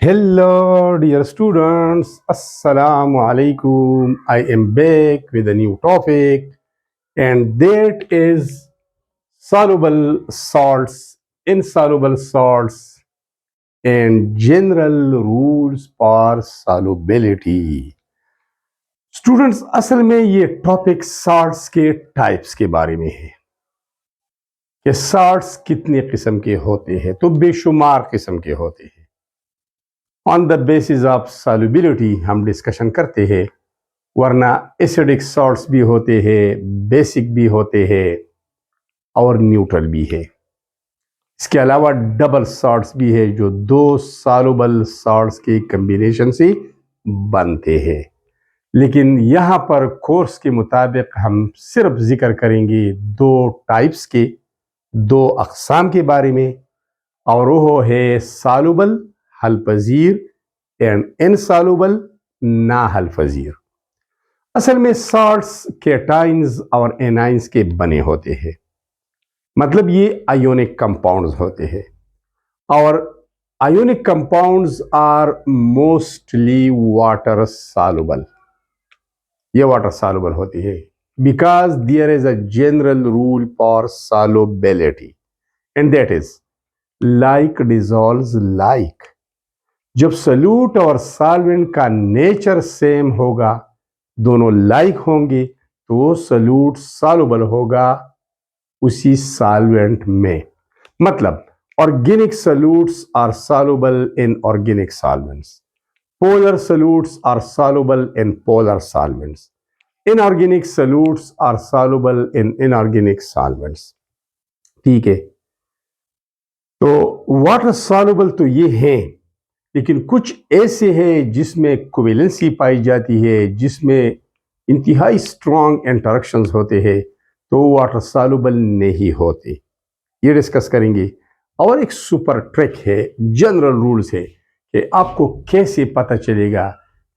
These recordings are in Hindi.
Hello, dear students. Assalamu alaikum. I am back with a new topic, and that is soluble salts, insoluble salts, and general rules for solubility. Students असल में ये टॉपिक साल्ट्स के टाइप्स के बारे में है कि साल्ट्स कितने किस्म के होते हैं। तो बेशुमार किस्म के होते हैं। On the basis of solubility हम डिस्कशन करते हैं, वरना एसिडिक सॉल्ट्स भी होते हैं, बेसिक भी होते हैं और न्यूट्रल भी है। इसके अलावा डबल सॉल्ट्स भी है जो दो सॉल्युबल सॉल्ट्स के कम्बिनेशन से बनते हैं। लेकिन यहाँ पर कोर्स के मुताबिक हम सिर्फ जिक्र करेंगे दो टाइप्स के, दो अक़साम के बारे में, और वो है सॉल्युबल हल पजीर एंड इनसॉल्युबल ना हल पजीर। असल में सॉल्ट्स केटाइंस और एनाइंस के बने होते हैं, मतलब ये आयोनिक कंपाउंड्स होते हैं, और ionic compounds are mostly water soluble. ये वाटर सॉल्युबल होती है because there is a general rule for solubility and that is like dissolves like. जब सॉल्यूट और सॉल्वेंट का नेचर सेम होगा, दोनों लाइक होंगे, तो सॉल्यूट सॉल्युबल होगा उसी सॉल्वेंट में। मतलब organic solutes are soluble in organic solvents, polar solutes are soluble in polar solvents, inorganic solutes are soluble in inorganic solvents। ठीक है, तो वाटर सॉल्युबल तो ये हैं, लेकिन कुछ ऐसे हैं जिसमें कोवेलेंसी पाई जाती है, जिसमें इंतहाई स्ट्रॉन्ग इंटरेक्शंस होते हैं, तो वाटर सॉल्युबल नहीं होते। ये डिस्कस करेंगे। और एक सुपर ट्रिक है, जनरल रूल्स है कि आपको कैसे पता चलेगा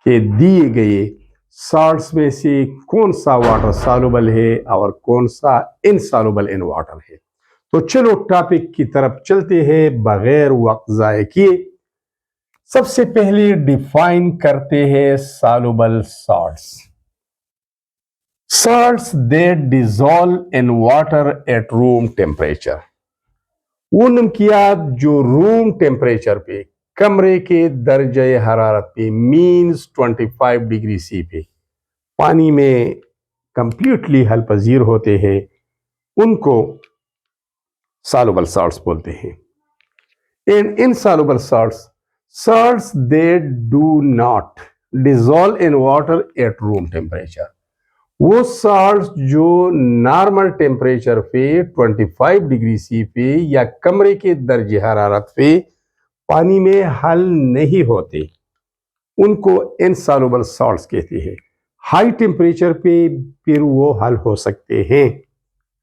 कि दिए गए सॉल्ट्स में से कौन सा वाटर सॉल्युबल है और कौन सा इनसॉल्युबल इन वाटर है। तो चलो टॉपिक की तरफ चलते हैं बगैर वक्त ज़ाय किए। सबसे पहले डिफाइन करते हैं soluble salts. Salts that dissolve in water at room temperature. वो नमकियात जो रूम टेम्परेचर पे, कमरे के दर्जे हरारत पे, मीन्स 25 डिग्री सी पे पानी में कंप्लीटली हल पजीर होते हैं, उनको सॉल्युबल सॉल्ट्स बोलते हैं। And insoluble salts, salts that do not dissolve in water at room temperature. वो सॉल्ट्स जो नॉर्मल टेम्परेचर पे 25 डिग्री सी पे या कमरे के दर्जे हरारत पे पानी में हल नहीं होते, उनको इनसॉल्युबल सॉल्ट्स कहते हैं। हाई टेम्परेचर पे फिर वो हल हो सकते हैं।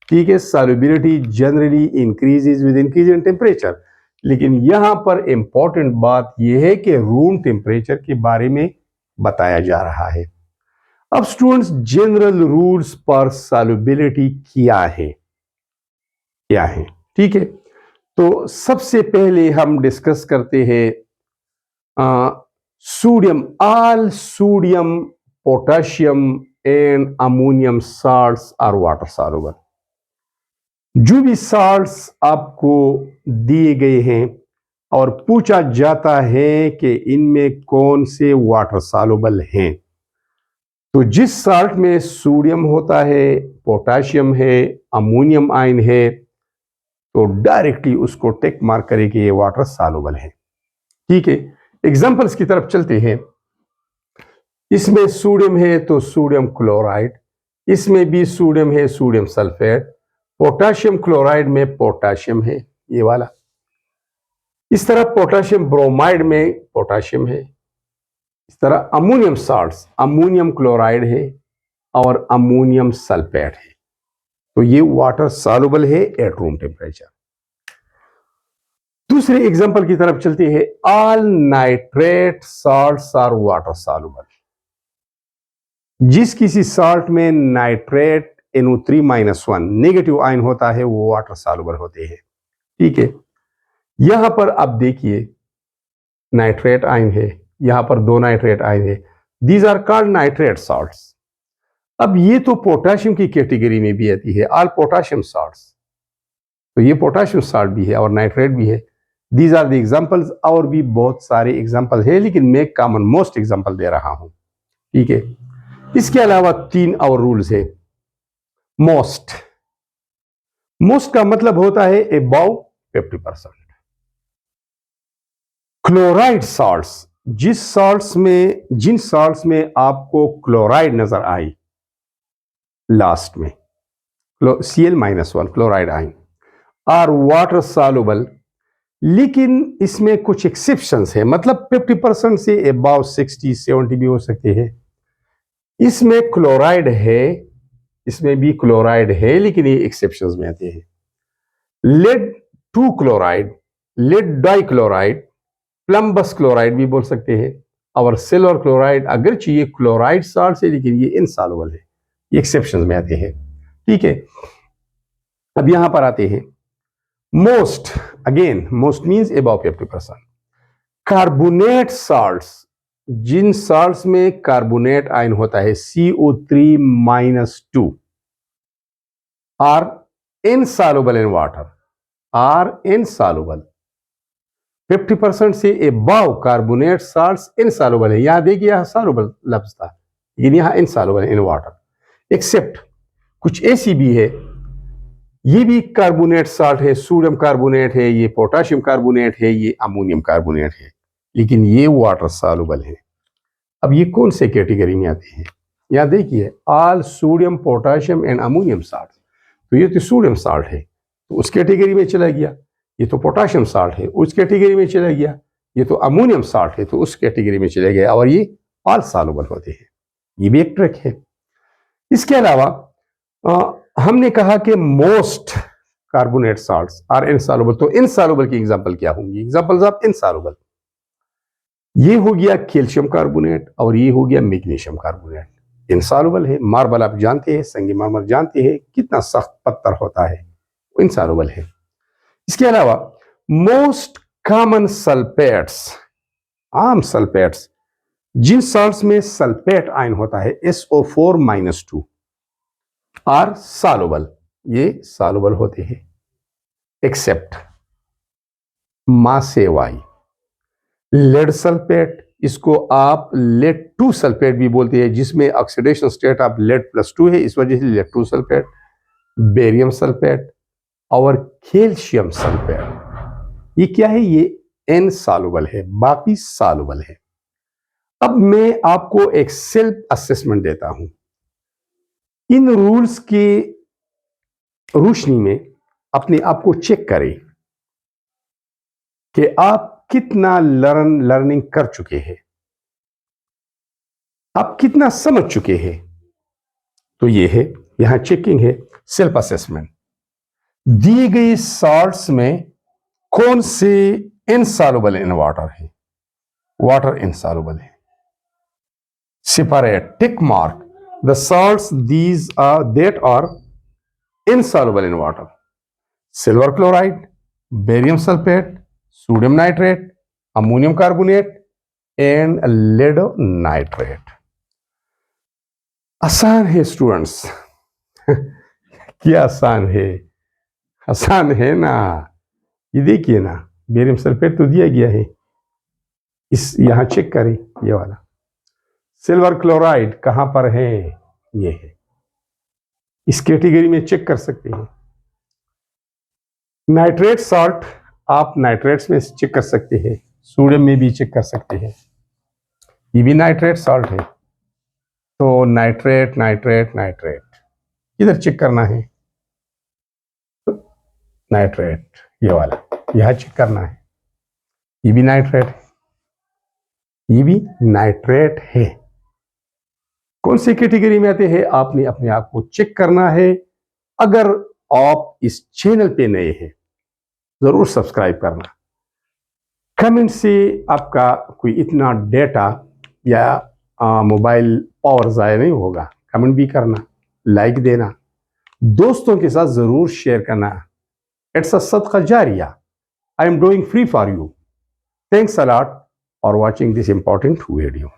ठीक है, solubility generally increases with increase in temperature, लेकिन यहां पर इंपॉर्टेंट बात यह है कि रूम टेम्परेचर के बारे में बताया जा रहा है। अब स्टूडेंट्स, जनरल रूल्स पर सॉल्युबिलिटी क्या है, क्या है? ठीक है, तो सबसे पहले हम डिस्कस करते हैं sodium. All sodium, potassium and ammonium salts are water soluble. जो भी साल्ट्स आपको दिए गए हैं और पूछा जाता है कि इनमें कौन से वाटर सॉल्युबल हैं, तो जिस साल्ट में सोडियम होता है, पोटेशियम है, अमोनियम आयन है, तो डायरेक्टली उसको टिक मार्क करें कि ये वाटर सॉल्युबल है। ठीक है, एग्जांपल्स की तरफ चलते हैं। इसमें सोडियम है तो सोडियम क्लोराइड, इसमें भी सोडियम है, सोडियम सल्फेट। पोटेशियम क्लोराइड में पोटेशियम है, ये वाला। इस तरह पोटेशियम ब्रोमाइड में पोटेशियम है। इस तरह अमोनियम साल्ट्स, अमोनियम क्लोराइड है और अमोनियम सल्फेट है, तो ये वाटर सॉल्युबल है एट रूम टेम्परेचर। दूसरे एग्जांपल की तरफ चलते हैं। All nitrate salts are water soluble. जिस किसी साल्ट में नाइट्रेट NO3-1 नेगेटिव आयन होता है, वो वाटर सॉल्युबल होते हैं। ठीक है, यहां पर आप देखिए नाइट्रेट आयन है, यहाँ पर 2 नाइट्रेट आयन है। These are called nitrate salts. अब ये तो पोटाशियम की कैटेगरी में भी आती है, ऑल पोटाशियम सॉल्ट्स। तो ये पोटाशियम सॉल्ट भी है और नाइट्रेट भी है। These are the examples. और भी बहुत सारे एग्जांपल है, लेकिन मैं कॉमन मोस्ट एग्जांपल दे रहा हूं, ठीक है। इसके अलावा 3 और रूल्स है। मोस्ट, मोस्ट का मतलब होता है अबव 50%। क्लोराइड सॉल्ट्स, जिन सॉल्ट्स में आपको क्लोराइड नजर आई लास्ट में, Cl-1 chloride ion, are water soluble, लेकिन इसमें कुछ एक्सेप्शंस है, मतलब 50% से अबव 60-70 भी हो सकते हैं। इसमें क्लोराइड है, इसमें भी क्लोराइड है, लेकिन ये एक्सेप्शंस में आते हैं। Lead 2 chloride, lead dichloride, plumbous chloride भी बोल सकते हैं, और सिल्वर क्लोराइड, अगरचे ये क्लोराइड सॉल्ट है लेकिन ये इनसॉल्युबल है, ये एक्सेप्शंस में आते हैं, ठीक है। अब यहां पर आते हैं most. Again most means above 50%। Carbonate salts, जिन सॉल्ट्स में कार्बोनेट आयन होता है CO3-2 are insoluble in water, are insoluble. 50% से अबव कार्बोनेट सॉल्ट्स इनसॉल्युबल है। यहां देखिए, यहां सॉल्युबल लफ्ज था, लेकिन यहां इनसॉल्युबल इन वाटर। एक्सेप्ट कुछ ऐसी भी है, ये भी कार्बोनेट सॉल्ट है, सोडियम कार्बोनेट है, ये पोटाशियम कार्बोनेट है, ये अमोनियम कार्बोनेट है, लेकिन ये वाटर सॉल्युबल है। अब ये कौन से कैटेगरी में आते हैं? यहां देखिए, all sodium potassium and ammonium salt. तो ये तो सोडियम सॉल्ट है, तो उस कैटेगरी में चला गया। ये तो पोटाशियम सॉल्ट है, उस कैटेगरी में चला गया। ये तो अमोनियम सॉल्ट है, तो उस कैटेगरी में चले गया। और ये ऑल सॉल्युबल होते हैं, ये भी एक ट्रिक है। इसके अलावा हमने कहा कि most carbonate salts are insoluble. तो इनसॉल्युबल की एग्जांपल क्या होंगी? एग्जांपल्स ऑफ इनसॉल्युबल, ये हो गया कैल्शियम कार्बोनेट और ये हो गया मैग्नीशियम कार्बोनेट, इनसॉल्युबल है। मार्बल आप जानते हैं, संगमरमर जानते हैं, कितना सख्त पत्थर होता है, वो इनसॉल्युबल है। इसके अलावा मोस्ट कॉमन सल्फेट्स, आम सल्फेट्स, जिन सॉल्ट्स में सल्फेट आयन होता है SO4-2 आर सॉल्युबल, ये सॉल्युबल होते हैं, एक्सेप्ट MaSeY। लेड सल्फेट, इसको आप लेड 2 सल्फेट भी बोलते हैं, जिसमें ऑक्सीडेशन स्टेट ऑफ लेड+2 है, इस वजह से लेड 2 सल्फेट। बेरियम सल्फेट और कैल्शियम सल्फेट, ये क्या है? ये इनसॉल्युबल है, बाकी सॉल्युबल है। अब मैं आपको एक सेल्फ असेसमेंट देता हूं। इन रूल्स की रोशनी में अपने आप को चेक करें कि आप कितना लर्निंग कर चुके हैं, आप कितना समझ चुके हैं। तो ये है, यहां चेकिंग है, सेल्फ असेसमेंट। दिए गए सॉल्ट्स में कौन से इनसॉल्युबल इन वाटर है? वाटर इनसॉल्युबल है। Separate, tick mark the salts these are that are insoluble in water: silver chloride, barium sulfate, sodium nitrate, ammonium carbonate and lead nitrate। आसान है स्टूडेंट्स क्या आसान है? आसान है ना। ये देखिए ना, बेरियम सल्फेट तो दिया गया है, इस यहां चेक करें, ये वाला सिल्वर क्लोराइड कहां पर है? ये है, इस कैटेगरी में चेक कर सकते हैं। नाइट्रेट सॉल्ट, आप नाइट्रेट्स में चेक कर सकते हैं, सोडियम में भी चेक कर सकते हैं, ये भी नाइट्रेट सॉल्ट है। तो नाइट्रेट नाइट्रेट नाइट्रेट किधर चेक करना है? नाइट्रेट, ये वाला यहां चेक करना है, ये भी नाइट्रेट है, ये भी नाइट्रेट है। कौन सी कैटेगरी में आते हैं? आपने अपने आप को चेक करना है। अगर आप इस चैनल पे नए हैं, जरूर सब्सक्राइब करना। कमेंट से आपका कोई इतना डेटा या मोबाइल पावर ज़ाया नहीं होगा। कमेंट भी करना, लाइक देना, दोस्तों के साथ ज़रूर शेयर करना। इट्स अ सदका जारिया। I am doing free for you. Thanks a lot. for watching this important video.